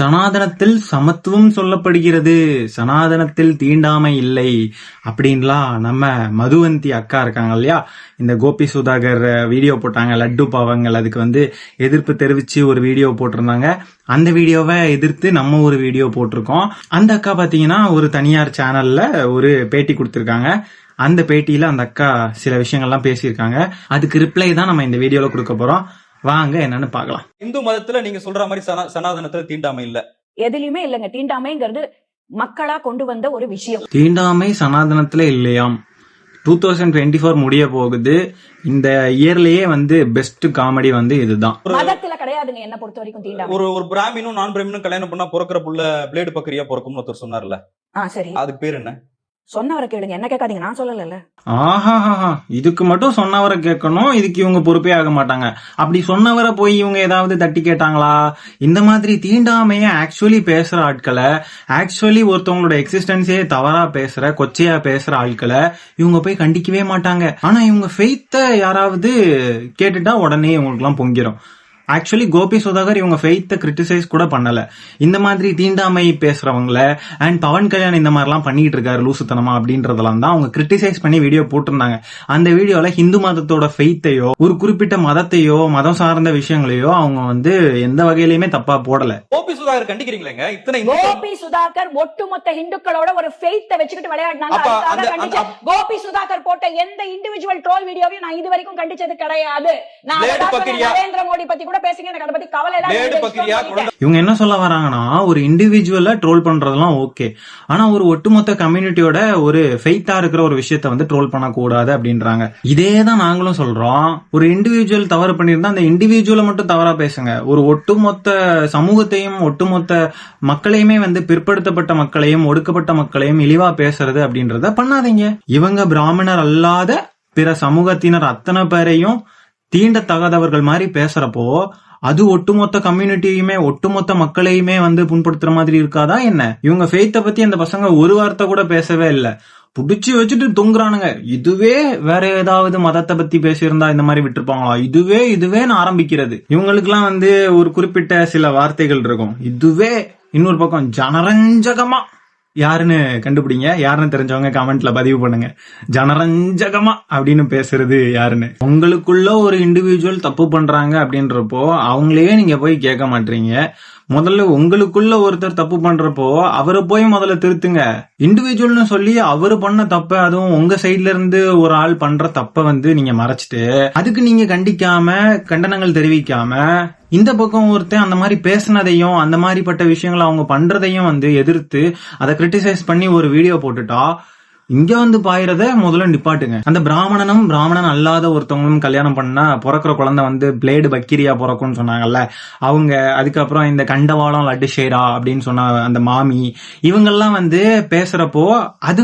சனாதனத்தில் சமத்துவம் சொல்லப்படுகிறது, சனாதனத்தில் தீண்டாமை இல்லை அப்படின்லாம் நம்ம மதுவந்தி அக்கா இருக்காங்க இல்லையா, இந்த கோபி சுதாகர் வீடியோ போட்டாங்க, லட்டு பாவங்கள், அதுக்கு எதிர்ப்பு தெரிவிச்சு ஒரு வீடியோ போட்டிருந்தாங்க. அந்த வீடியோவை எதிர்த்து நம்ம ஒரு வீடியோ போட்டிருக்கோம். அந்த அக்கா பாத்தீங்கன்னா ஒரு தனியார் சேனல்ல ஒரு பேட்டி கொடுத்திருக்காங்க. அந்த பேட்டியில அந்த அக்கா சில விஷயங்கள்லாம் பேசியிருக்காங்க. அதுக்கு ரிப்ளை தான் நம்ம இந்த வீடியோல கொடுக்க போறோம். வாங்க என்னன்னு பாக்கலாம். இந்து மதத்துல நீங்க சொல்ற மாதிரி சனாதனத்துல தீண்டாமை இல்ல, எதுலயுமே இல்லங்க. தீண்டாமைங்கிறது மக்களா கொண்டு வந்த ஒரு விஷயம். தீண்டாமை சனாதனத்துல இல்லையாம். 2024 முடிய போகுது. இந்த இயர்லயே பெஸ்ட் காமெடி இதுதான். மதத்துல கிடையாதுங்க என்ன பொறுத்த வரைக்கும் தீண்டாமை. ஒரு பிராமினும் நான் பிராமினும் கல்யாணம் பண்ணா பிறக்கிற புள்ள பிளேடு பக்கரியா பிறக்கும்னு ஒருத்தர் சொன்னார்ல, சரி, அதுக்கு பேர் என்ன? சொன்னவரை கேளுங்க, என்ன கேட்காதீங்க, நான் சொல்லல. ஆஹா, இதுக்கு மட்டும் சொன்னவரை கேட்கணும், இதுக்கு இவங்க பொறுப்பே ஆக மாட்டாங்க. அப்படி சொன்னவரை போய் இவங்க ஏதாவது தட்டி கேட்டாங்களா? இந்த மாதிரி தீண்டாமைய ஆக்சுவலி பேசுற ஆட்களை, ஆக்சுவலி ஒருத்தவங்களோட எக்ஸிஸ்டன்ஸே தவறா பேசுற, கொச்சையா பேசுற ஆட்களை இவங்க போய் கண்டிக்கவே மாட்டாங்க. ஆனா இவங்க ஃபெய்த்த யாராவது கேட்டுட்டா உடனே இவங்களுக்கு எல்லாம் பொங்கிரும். ஆக்சுவலி கோபி சுதாகர் இவங்க ஃபெய்த்தை கிரிட்டிசைஸ் கூட பண்ணல. இந்த மாதிரி தீண்டாமை பேசுறவங்கள அண்ட் பவன் கல்யாண் இந்த மாதிரி எல்லாம் பண்ணிட்டு இருக்காரு லூசுத்தனமா அப்படின்றதெல்லாம் தான் அவங்க கிரிட்டிசைஸ் பண்ணி வீடியோ போட்டிருந்தாங்க. அந்த வீடியோல ஹிந்து மதத்தோட ஃபெய்த்தையோ ஒரு குறிப்பிட்ட மதத்தையோ மதம் சார்ந்த விஷயங்களையோ அவங்க எந்த வகையிலுமே தப்பா போடல. கோபி சுதாகர் கண்டிக்கிறீங்களா? இத்தனை கோபி சுதாகர் ஒட்டுமொத்த இந்துக்களோட ஒரு ஃபெய்த்தை வச்சுக்கிட்டு விளையாடினாங்க. கோபி சுதாகர் போட்ட எந்த இண்டிவிஜுவல் ட்ரோல் வீடியோவையும் நான் இது வரைக்கும் கண்டிச்சது கிடையாது. நான் நரேந்திர மோடி பத்தி கூட பேசுங்க, எனக்கு அதை பத்தி கவலை இல்ல. இவங்க என்ன சொல்ல வராங்கன்னா, ஒரு இண்டிவிஜுவலா ட்ரோல் பண்றதெல்லாம் ஓகே, ஆனா ஒரு ஒட்டுமொத்த கம்யூனிட்டியோட ஒரு ஃபெய்த்தா இருக்கிற ஒரு விஷயத்த ட்ரோல் பண்ணக்கூடாது அப்படின்றாங்க. இதேதான் நாங்களும் சொல்றோம். ஒரு இண்டிவிஜுவல் தவறு பண்ணிருந்தா அந்த இண்டிவிஜுவலை மட்டும் தவறா பேசுங்க. ஒரு ஒட்டுமொத்த சமூகத்தையும் ஒட்டுமொத்த மக்களையுமே பிற்படுத்தப்பட்ட மக்களையும் ஒடுக்கப்பட்ட மக்களையும் இழிவா பேசுறது அப்படின்றத பண்ணாதீங்க. இவங்க பிராமணர் அல்லாத பிற சமூகத்தினர் அத்தனை பேரையும் தீண்டத்தகாதவர்கள் மாதிரி பேசுறப்போ அது ஒட்டுமொத்த கம்யூனிட்டியுமே ஒட்டுமொத்த மக்களையுமே புண்படுத்துற மாதிரி இருக்காதா என்ன? இவங்க ஃபெய்த்தை பத்தி அந்த பசங்க ஒரு வார்த்தை கூட பேசவே இல்ல, புடிச்சு வச்சுட்டு தொங்குறானுங்க. இதுவே வேற ஏதாவது மதத்தை பத்தி பேசியிருந்தா இந்த மாதிரி விட்டுருப்பாங்களா? இதுவேன்னு ஆரம்பிக்கிறது. இவங்களுக்கு எல்லாம் ஒரு குறிப்பிட்ட சில வார்த்தைகள் இருக்கும். இதுவே இன்னொரு பக்கம் ஜனரஞ்சகமா யாருன்னு கண்டுபிடிங்க. யாருன்னு தெரிஞ்சவங்க கமெண்ட்ல பதிவு பண்ணுங்க. ஜனரஞ்சகமா அப்படின்னு பேசுறது யாருன்னு. உங்களுக்குள்ள ஒரு இண்டிவிஜுவல் தப்பு பண்றாங்க அப்படின்றப்போ அவங்களே நீங்க போய் கேட்க மாட்டீங்க. முதல்ல உங்களுக்குள்ள ஒருத்தர் தப்பு பண்றப்போ அவரை போய் முதல்ல திருத்துங்க. இண்டிவிஜுவல்னு சொல்லி அவரு பண்ண தப்ப, அதுவும் உங்க சைட்ல இருந்து ஒரு ஆள் பண்ற தப்ப நீங்க மறைச்சிட்டு அதுக்கு நீங்க கண்டிக்காம கண்டனங்கள் தெரிவிக்காம இந்த பக்கம் ஒருத்தன் அந்த மாதிரி பேசினதையும் அந்த மாதிரிப்பட்ட விஷயங்களை அவங்க பண்றதையும் எதிர்த்து அதை கிரிட்டிசைஸ் பண்ணி ஒரு வீடியோ போட்டுட்டா இங்க பாயிரத முதல்ல நிப்பாட்டுங்க. அந்த பிராமணன் அல்லாத ஒருத்தவங்களும் கல்யாணம் பண்ணா பிறக்கிற குழந்தை பிளேடு பக்கிரியா பிறக்கும்னு சொன்னாங்கல்ல அவங்க. அதுக்கப்புறம் இந்த கண்டவாளம் லட்டு ஷேரா அப்படின்னு சொன்ன அந்த மாமி இவங்கெல்லாம் பேசுறப்போ அது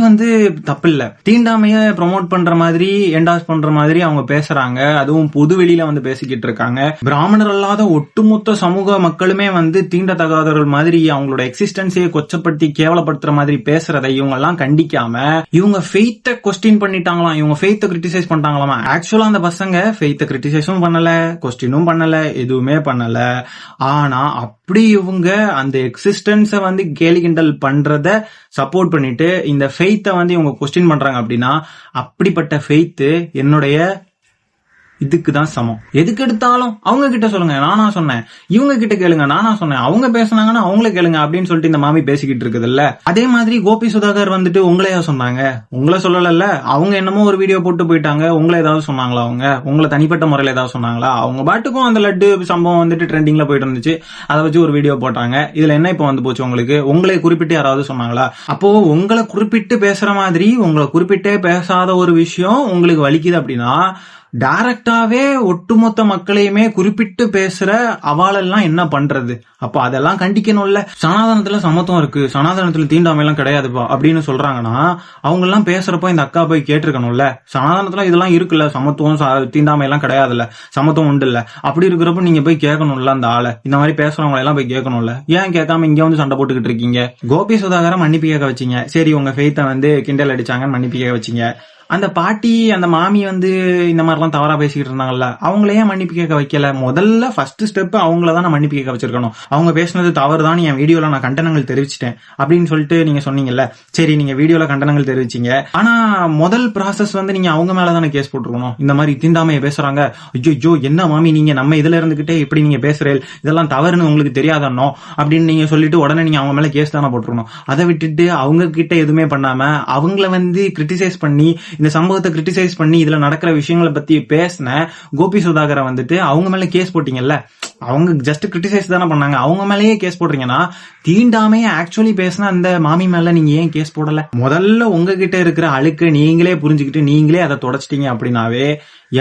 தப்பு இல்ல. தீண்டாமைய ப்ரொமோட் பண்ற மாதிரி என்டாஸ் பண்ற மாதிரி அவங்க பேசுறாங்க. அதுவும் பொது வெளியில பேசிக்கிட்டு இருக்காங்க. பிராமணர் அல்லாத ஒட்டுமொத்த சமூக மக்களுமே தீண்டத்தகாதவர்கள் மாதிரி அவங்களோட எக்ஸிஸ்டன்ஸையே கொச்சப்படுத்தி கேவலப்படுத்துற மாதிரி பேசுறதை இவங்க எல்லாம் கண்டிக்காம இவங்க ஃபெய்த்தை கொஸ்டின் பண்ணிட்டாங்களாம், இவங்க ஃபெய்த்தை கிரிட்டிசைஸ் பண்ணிட்டாங்களாமா. ஆக்சுவலா அந்த பசங்க ஃபெய்த்தை கிரிட்டிசைஸும் பண்ணல, கொஸ்டினும் பண்ணல, எதுவுமே பண்ணல. ஆனா அப்படி இவங்க அந்த எக்ஸிஸ்டன்ஸை கேலி கிண்டல் பண்றத சப்போர்ட் பண்ணிட்டு இந்த ஃபெய்த்தை இவங்க கொஸ்டின் பண்றாங்க அப்படின்னா அப்படிப்பட்ட ஃபெய்த்து என்னுடைய இதுக்குதான் சமம். எதுக்கு எடுத்தாலும் அவங்க கிட்ட சொல்லுங்க, நானா சொன்னேன், இவங்க கிட்ட கேளுங்க, நானா சொன்னேன், அவங்க பேசினாங்கன்னா அவங்கள கேளுங்க அப்படின்னு சொல்லிட்டு இந்த மாமி பேசிக்கிட்டு இருக்குது இல்ல. அதே மாதிரி கோபி சுதாகர் உங்களையா சொன்னாங்க? உங்களை சொல்லல, அவங்க என்னமோ ஒரு வீடியோ போட்டு போயிட்டாங்க. உங்களை ஏதாவது சொன்னாங்களா? அவங்க உங்களை தனிப்பட்ட முறையில ஏதாவது சொன்னாங்களா? அவங்க பாட்டுக்கும் அந்த லட்டு சம்பவம் ட்ரெண்டிங்ல போயிட்டு இருந்துச்சு, அதை வச்சு ஒரு வீடியோ போட்டாங்க. இதுல என்ன இப்ப போச்சு உங்களுக்கு? உங்களை குறிப்பிட்டு யாராவது சொன்னாங்களா? அப்போ உங்களை குறிப்பிட்டு பேசுற மாதிரி உங்களை குறிப்பிட்டே பேசாத ஒரு விஷயம் உங்களுக்கு வலிக்குது அப்படின்னா டைரக்டாவே ஒட்டுமொத்த மக்களையுமே குறிப்பிட்டு பேசுற அவாளெல்லாம் என்ன பண்றது? அப்போ அதெல்லாம் கண்டிக்கணும்ல. சனாதனத்துல சமத்துவம் இருக்கு, சனாதனத்துல தீண்டாமை எல்லாம் கிடையாதுப்பா அப்படின்னு சொல்றாங்கன்னா அவங்க எல்லாம் பேசுறப்போ இந்த அக்கா போய் கேட்டிருக்கணும்ல. சனாதனத்துல இதெல்லாம் இருக்குல்ல, சமத்துவம் தீண்டாமை எல்லாம் கிடையாதுல்ல, சமத்துவம் உண்டு இல்ல. அப்படி இருக்கிறப்ப நீங்க போய் கேட்கணும்ல அந்த ஆளை. இந்த மாதிரி பேசுறவங்க எல்லாம் போய் கேட்கணும்ல. ஏன் கேட்காம இங்க சண்டை போட்டுக்கிட்டு இருக்கீங்க? கோபி சுதாகரை மன்னிப்பு கேட்க வச்சீங்க, சரி உங்க ஃபெய்த்தை கிண்டல் அடிச்சாங்கன்னு மன்னிப்பு கேட்க வச்சீங்க. அந்த பாட்டி அந்த மாமி வந்து இந்த மாதிரிலாம் தவறா பேசிக்கிட்டு இருந்தாங்கல்ல, அவங்களையே மன்னிப்பு கேட்க வைக்கல? முதல்ல ஃபர்ஸ்ட் ஸ்டெப் அவங்கள தான் மன்னிப்பு கேட்க வச்சிருக்கணும். அவங்க பேசினது தவறு தான், என் வீடியோல நான் கண்டனங்கள் தெரிவிச்சிட்டேன் அப்படின்னு சொல்லிட்டு நீங்க சொன்னீங்கல்ல. சரி, நீங்க வீடியோல கண்டனங்கள் தெரிவிச்சீங்க, ஆனா முதல் ப்ராசஸ் வந்து நீங்க அவங்க மேலதானே கேஸ் போட்டுருக்கணும். இந்த மாதிரி தீண்டாமையை பேசுறாங்க, ஐயோ என்ன மாமி நீங்க நம்ம இதுல இருந்துகிட்டே இப்படி நீங்க பேசுறீங்க, இதெல்லாம் தவறுன்னு உங்களுக்கு தெரியாதன்னோ அப்படின்னு நீங்க சொல்லிட்டு உடனே நீங்க அவங்க மேல கேஸ் தானே போட்டுருக்கணும். அதை விட்டுட்டு அவங்க கிட்ட எதுவுமே பண்ணாம அவங்கள வந்து கிரிட்டிசைஸ் பண்ணி, இந்த சம்பவத்தை கிரிட்டிசைஸ் பண்ணி இதுல நடக்கிற விஷயங்களை பத்தி பேசின கோபி சுதாகரை வந்துட்டு அவங்க மேல கேஸ் போட்டீங்கல்ல. அவங்க ஜஸ்ட் கிரிட்டிசைஸ் தானே பண்ணாங்க, அவங்க மேலேயே கேஸ் போடுறீங்கன்னா தீண்டாமைய ஆக்சுவலி பேசினா அந்த மாமி மேல நீங்க ஏன் கேஸ் போடல? முதல்ல உங்ககிட்ட இருக்கிற அழுக்கு நீங்களே புரிஞ்சுக்கிட்டு நீங்களே அதை தொடச்சிட்டீங்க அப்படின்னாவே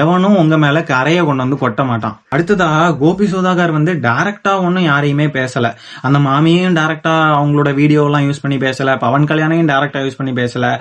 எவனும் உங்க மேல கரைய கொண்டு வந்து கொட்ட மாட்டான். அடுத்ததா கோபி சுதாகர் வந்து டைரக்டா ஒன்னும் யாரையுமே பேசல. அந்த மாமியையும் டைரக்டா அவங்களோட வீடியோ எல்லாம் யூஸ் பண்ணி பேசல, பவன் கல்யாணையும் டைரக்டா யூஸ் பண்ணி பேசல.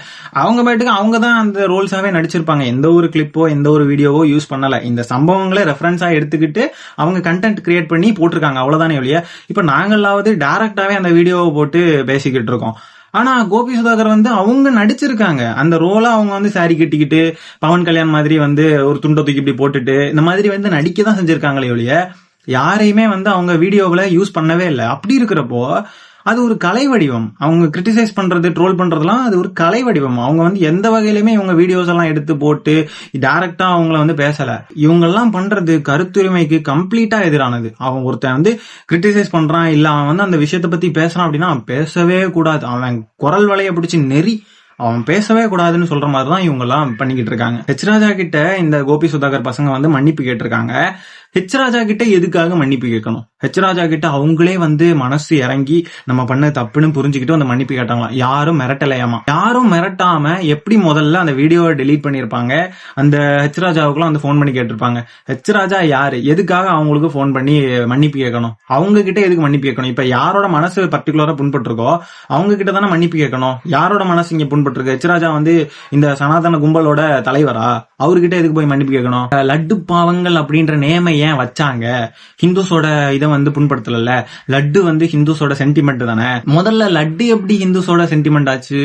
அவங்க பாட்டுக்கு அவங்க தான் அந்த ரோல்ஸாவே நடிச்சிருப்பாங்க. எந்த ஒரு கிளிப்போ எந்த ஒரு வீடியோவோ யூஸ் பண்ணல. இந்த சம்பவங்களை ரெஃபரன்ஸா எடுத்துக்கிட்டு அவங்க கண்டென்ட் கிரியேட் பண்ணி போட்டிருக்காங்க, அவ்வளவுதானே ஒழிய இப்ப நாங்களாவது டைரக்டாவே அந்த வீடியோவை போட்டு பேசிக்கிட்டு இருக்கோம். ஆனா கோபி சுதாகர் வந்து அவங்க நடிச்சிருக்காங்க அந்த ரோலா. அவங்க வந்து சாரி கட்டிக்கிட்டு பவன் கல்யாண் மாதிரி வந்து ஒரு துண்டை தூக்கி இப்படி போட்டுட்டு இந்த மாதிரி வந்து நடிக்க தான் செஞ்சிருக்காங்களே ஒழிய யாரையுமே வந்து அவங்க வீடியோவில் யூஸ் பண்ணவே இல்லை. அப்படி இருக்கிறப்போ அது ஒரு கலை வடிவம். அவங்க கிரிட்டிசைஸ் பண்றது, ட்ரோல் பண்றதுலாம் அது ஒரு கலை வடிவம். அவங்க வந்து எந்த வகையிலுமே இவங்க வீடியோஸ் எல்லாம் எடுத்து போட்டு டைரக்டா அவங்கள வந்து பேசல. இவங்க எல்லாம் பண்றது கருத்துரிமைக்கு கம்ப்ளீட்டா எதிரானது. அவன் ஒருத்தன் வந்து கிரிட்டிசைஸ் பண்றான், இல்ல அவன் வந்து அந்த விஷயத்தை பத்தி பேசுறான் அப்படின்னா அவன் பேசவே கூடாது. அவன் குரல் வலைய பிடிச்சி நெறி, அவன் பேசவே கூடாதுன்னு சொல்ற மாதிரி தான் இவங்க எல்லாம் பண்ணிக்கிட்டு இருக்காங்க. ஹெச் ராஜா கிட்ட இந்த கோபி சுதாகர் பசங்க வந்து மன்னிப்பு கேட்டிருக்காங்க. ஹெச் ராஜா கிட்ட எதுக்காக மன்னிப்பு கேட்கணும்? ஹெச் ராஜா கிட்ட அவங்களே வந்து மனசு இறங்கி நம்ம பண்ண தப்புன்னு புரிஞ்சுக்கிட்டு அந்த மன்னிப்பு கேட்டாங்களாம். யாரும் மிரட்டலையாமா. யாரும் மிரட்டாம எப்படி முதல்ல அந்த வீடியோவை டெலீட் பண்ணிருப்பாங்க, அந்த ஹெச் ராஜாவுக்குலாம் வந்து போன் பண்ணி கேட்டிருப்பாங்க. ஹெச் ராஜா யாரு, எதுக்காக அவங்களுக்கு போன் பண்ணி மன்னிப்பு கேட்கணும்? அவங்க கிட்ட எதுக்கு மன்னிப்பு கேட்கணும்? இப்ப யாரோட மனசு பர்டிகுலரா புண்பட்டிருக்கோ அவங்க கிட்ட தானே மன்னிப்பு கேட்கணும். யாரோட மனசு இங்க புண்பட்டிருக்கு? ஹெச் ராஜா வந்து இந்த சனாதன கும்பலோட தலைவரா? அவர்கிட்ட எதுக்கு போய் மன்னிப்பு கேட்கணும்? லட்டு பாவங்கள் அப்படின்ற நேமை ஏன் வச்சாங்க? ஹிந்துஸோட இதை வந்து புண்படுத்தல. லட்டு வந்து ஹிந்துஸோட சென்டிமெண்ட் தானே. முதல்ல லட்டு எப்படி ஹிந்துஸோட சென்டிமெண்ட் ஆச்சு?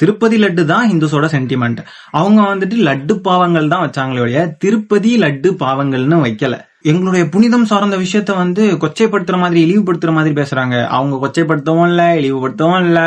திருப்பதி லட்டு தான் ஹிந்துஸோட சென்டிமெண்ட். அவங்க வந்துட்டு லட்டு பாவங்கள் தான் வச்சாங்களே ஒழிய திருப்பதி லட்டு பாவங்கள்னு வைக்கல. எங்களுடைய புனிதம் சார்ந்த விஷயத்த வந்து கொச்சைப்படுத்துற மாதிரி, இழிவுபடுத்துற மாதிரி பேசுறாங்க. அவங்க கொச்சைப்படுத்தவும் இல்ல, இழிவுபடுத்தவும் இல்ல.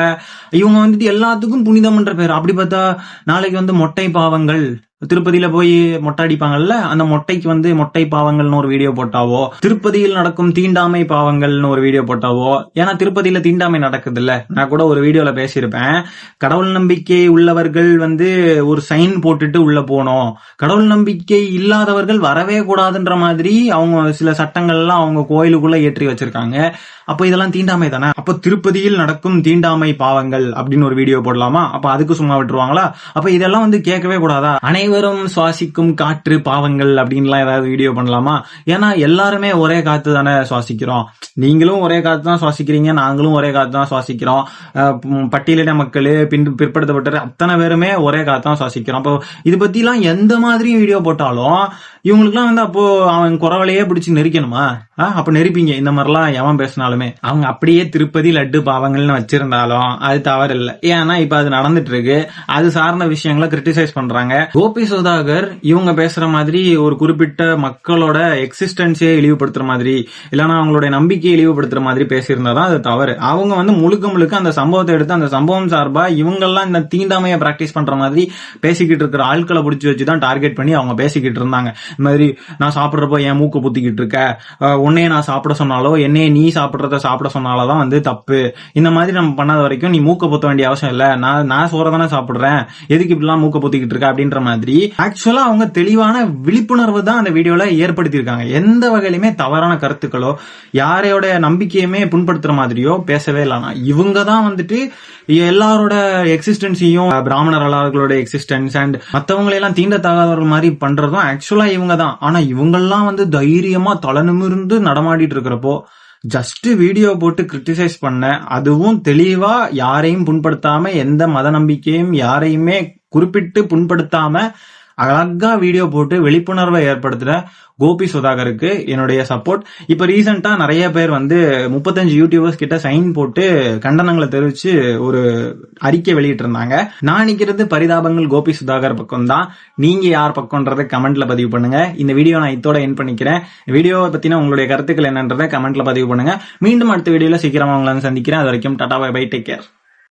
இவங்க வந்துட்டு எல்லாத்துக்கும் புனிதம்ன்ற பேர். அப்படி பார்த்தா நாளைக்கு வந்து மொட்டை பாவங்கள், திருப்பதியில போய் மொட்டை அடிப்பாங்கல்ல, அந்த மொட்டைக்கு வந்து மொட்டை பாவங்கள்னு ஒரு வீடியோ போட்டாவோ, திருப்பதியில் நடக்கும் தீண்டாமை பாவங்கள்னு ஒரு வீடியோ போட்டாவோ. ஏன்னா திருப்பதியில தீண்டாமை நடக்குது இல்ல. நான் கூட ஒரு வீடியோல பேசியிருப்பேன், கடவுள் நம்பிக்கை உள்ளவர்கள் வந்து ஒரு சைன் போட்டுட்டு உள்ள போனோம், கடவுள் நம்பிக்கை இல்லாதவர்கள் வரவே கூடாதுன்ற மாதிரி அவங்க சில சட்டங்கள் எல்லாம் அவங்க கோயிலுக்குள்ள ஏற்றி வச்சிருக்காங்க. அப்ப இதெல்லாம் தீண்டாமை தானே. அப்ப திருப்பதியில் நடக்கும் தீண்டாமை பாவங்கள் அப்படின்னு ஒரு வீடியோ போடலாமா? அப்ப அதுக்கு சும்மா விட்டுருவாங்களா? அப்ப இதெல்லாம் வந்து கேட்கவே கூடாதா? அனைவரும் சுவாசிக்கும் காற்று பாவங்கள் அப்படின்லாம் ஏதாவது வீடியோ பண்ணலாமா? ஏன்னா எல்லாருமே ஒரே காத்து தானே சுவாசிக்கிறோம். நீங்களும் ஒரே காத்து தான் சுவாசிக்கிறீங்க, நாங்களும் ஒரே காத்து தான் சுவாசிக்கிறோம். பட்டியலின மக்கள், பிற்படுத்தப்பட்ட அத்தனை பேருமே ஒரே காத்து தான் சுவாசிக்கிறோம். அப்போ இது பத்தி எல்லாம் எந்த மாதிரி வீடியோ போட்டாலும் இவங்களுக்குலாம் வந்து அப்போ அவன் குறவலையே பிடிச்சி நெரிக்கணுமா? அப்ப நெரிப்பீங்க இந்த மாதிரிலாம் எவன் பேசினாலுமே. அவங்க அப்படியே திருப்பதி லட்டு பாவங்கள்னு வச்சிருந்தாலும் அது தவறு இல்லை. ஏன்னா இப்ப அது நடந்துட்டு இருக்கு. அது சார்ந்த விஷயங்களை கிரிட்டிசைஸ் பண்றாங்க. கோபி சுதாகர் இவங்க பேசுற மாதிரி ஒரு குறிப்பிட்ட மக்களோட எக்ஸிஸ்டன்ஸே இழிவுபடுத்துற மாதிரி, இல்லைன்னா அவங்களுடைய நம்பிக்கையை இழிவுபடுத்துற மாதிரி பேசியிருந்தாதான் அது தவறு. அவங்க வந்து முழுக்க முழுக்க அந்த சம்பவத்தை எடுத்து அந்த சம்பவம் சார்பா இவங்கெல்லாம் இந்த தீண்டாமையை பிராக்டிஸ் பண்ற மாதிரி பேசிக்கிட்டு இருக்கிற ஆட்களை பிடிச்சி வச்சுதான் டார்கெட் பண்ணி அவங்க பேசிக்கிட்டு இருந்தாங்க. இந்த மாதிரி நான் சாப்பிடுறப்போ என் மூக்க புத்திக்கிட்டு இருக்க, உன்னையே நான் சாப்பிட சொன்னாலோ என்னையே நீ சாப்பிடுறத சாப்பிட சொன்னாலதான் வந்து தப்பு. இந்த மாதிரி நம்ம பண்ணாத வரைக்கும் நீ மூக்க பொத்த வேண்டிய அவசியம் இல்ல, நான் சோறதானே சாப்பிடுறேன், எதுக்கு இப்படிலாம் மூக்க பொத்திக்கிட்டு இருக்க அப்படின்ற மாதிரி ஆக்சுவலா அவங்க தெளிவான விழிப்புணர்வு தான் அந்த வீடியோல ஏற்படுத்தியிருக்காங்க. எந்த வகையிலுமே தவறான கருத்துக்களோ யாரையோட நம்பிக்கையுமே புண்படுத்துற மாதிரியோ பேசவே இல்லைனா இவங்க தான் வந்துட்டு எல்லாரோட எக்ஸிஸ்டன்ஸையும், பிராமணர் அல்லாதவர்களோட எக்ஸிஸ்டன்ஸ் அண்ட் மற்றவங்களெல்லாம் தீண்டத்தகாதவர்கள் மாதிரி பண்றதும் ஆக்சுவலா இவங்க தான். ஆனா இவங்கெல்லாம் வந்து தைரியமா தலைநிமிர்ந்து நடமாடிட்டு இருக்கிறப்போ ஜஸ்ட் வீடியோ போட்டு கிரிட்டிசைஸ் பண்ண, அதுவும் தெளிவா யாரையும் புண்படுத்தாம, எந்த மத நம்பிக்கையும் யாரையுமே குறிப்பிட்டு புண்படுத்தாம அழகா வீடியோ போட்டு விழிப்புணர்வை ஏற்படுத்துற கோபி சுதாகருக்கு என்னுடைய சப்போர்ட். இப்ப ரீசெண்டா நிறைய பேர் வந்து 35 யூடியூபர்ஸ் கிட்ட சைன் போட்டு கண்டனங்களை தெரிவிச்சு ஒரு அறிக்கை வெளியிட்டு இருந்தாங்க. நான் நிக்கிறது பரிதாபங்கள் கோபி சுதாகர் பக்கம் தான். நீங்க யார் பக்கம்ன்றதை கமெண்ட்ல பதிவு பண்ணுங்க. இந்த வீடியோ நான் இதோட எண்ட் பண்ணிக்கிறேன். வீடியோவை பத்தின உங்களுடைய கருத்துக்கள் என்னன்றதை கமெண்ட்ல பதிவு பண்ணுங்க. மீண்டும் அடுத்த வீடியோல சீக்கிரமா உங்களை சந்திக்கிறேன். அது வரைக்கும் tata bye bye, take care.